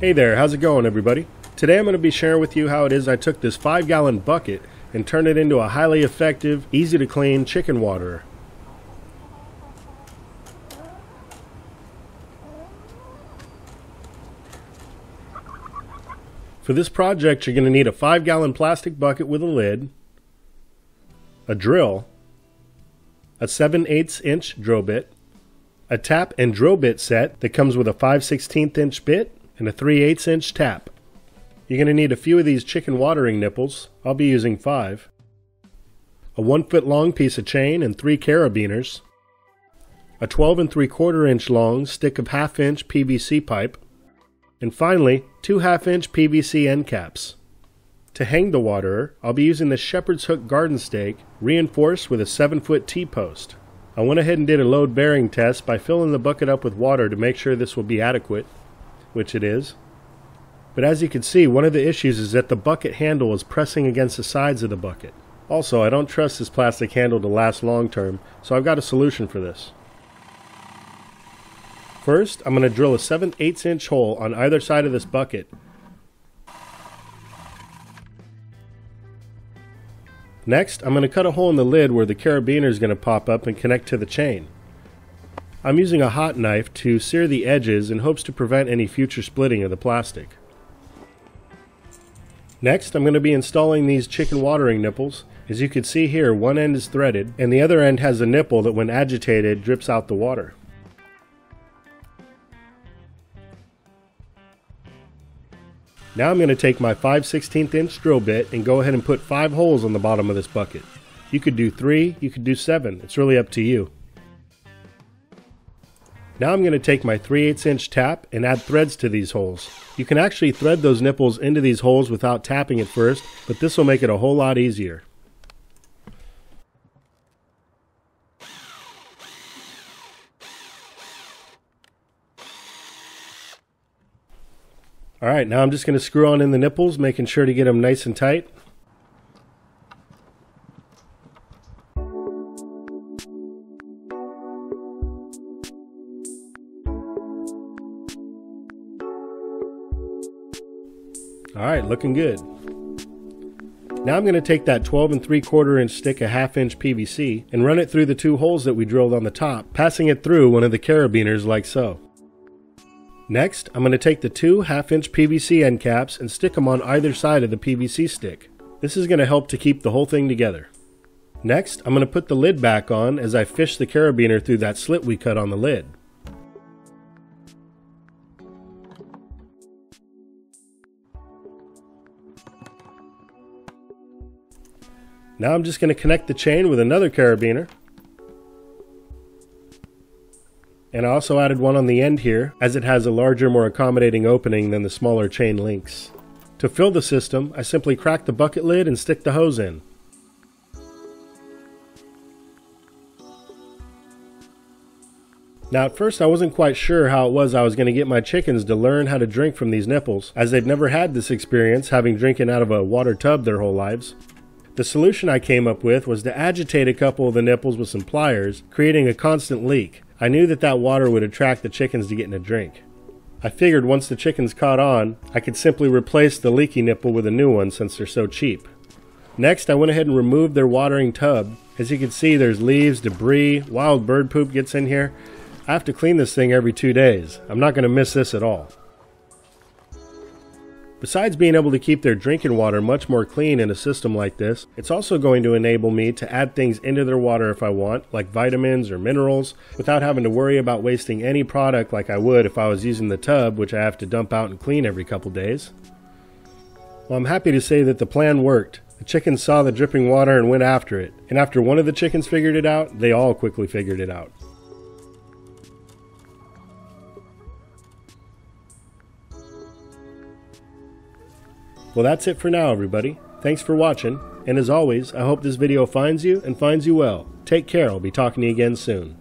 Hey there, how's it going everybody? Today I'm going to be sharing with you how it is I took this 5-gallon bucket and turned it into a highly effective, easy to clean chicken waterer. For this project you're going to need a 5-gallon plastic bucket with a lid, a drill, a 7/8 inch drill bit, a tap and drill bit set that comes with a 5/16 inch bit and a 3/8 inch tap. You're going to need a few of these chicken watering nipples. I'll be using 5. A 1-foot long piece of chain and 3 carabiners. A 12 3/4 inch long stick of 1/2 inch PVC pipe. And finally, 2 1/2 inch PVC end caps. To hang the waterer, I'll be using the shepherd's hook garden stake reinforced with a 7-foot T-post. I went ahead and did a load bearing test by filling the bucket up with water to make sure this will be adequate, which it is. But as you can see, one of the issues is that the bucket handle is pressing against the sides of the bucket. Also, I don't trust this plastic handle to last long term, so I've got a solution for this. First, I'm going to drill a 7/8 inch hole on either side of this bucket. Next, I'm going to cut a hole in the lid where the carabiner is going to pop up and connect to the chain. I'm using a hot knife to sear the edges in hopes to prevent any future splitting of the plastic. Next, I'm going to be installing these chicken watering nipples. As you can see here, one end is threaded and the other end has a nipple that when agitated drips out the water. Now I'm going to take my 5/16 inch drill bit and go ahead and put 5 holes on the bottom of this bucket. You could do 3, you could do 7, it's really up to you. Now I'm going to take my 3/8 inch tap and add threads to these holes. You can actually thread those nipples into these holes without tapping at first, but this will make it a whole lot easier. Alright, now I'm just going to screw on in the nipples, making sure to get them nice and tight. Alright, looking good. Now I'm going to take that 12 3/4 inch stick of 1/2 inch PVC and run it through the 2 holes that we drilled on the top, passing it through one of the carabiners like so. Next, I'm going to take the 2 1/2 inch PVC end caps and stick them on either side of the PVC stick. This is going to help to keep the whole thing together. Next, I'm going to put the lid back on as I fish the carabiner through that slit we cut on the lid. Now I'm just going to connect the chain with another carabiner. And I also added one on the end here, as it has a larger, more accommodating opening than the smaller chain links. To fill the system, I simply crack the bucket lid and stick the hose in. Now at first I wasn't quite sure how it was I was going to get my chickens to learn how to drink from these nipples, as they've never had this experience, having drinking out of a water tub their whole lives. The solution I came up with was to agitate a couple of the nipples with some pliers, creating a constant leak. I knew that water would attract the chickens to getting a drink. I figured once the chickens caught on, I could simply replace the leaky nipple with a new one since they're so cheap. Next, I went ahead and removed their watering tub. As you can see, there's leaves, debris, wild bird poop gets in here. I have to clean this thing every 2 days. I'm not going to miss this at all. Besides being able to keep their drinking water much more clean in a system like this, it's also going to enable me to add things into their water if I want, like vitamins or minerals, without having to worry about wasting any product like I would if I was using the tub, which I have to dump out and clean every couple days. Well, I'm happy to say that the plan worked. The chickens saw the dripping water and went after it, and after one of the chickens figured it out, they all quickly figured it out. Well, that's it for now, everybody. Thanks for watching, and as always, I hope this video finds you and finds you well. Take care, I'll be talking to you again soon.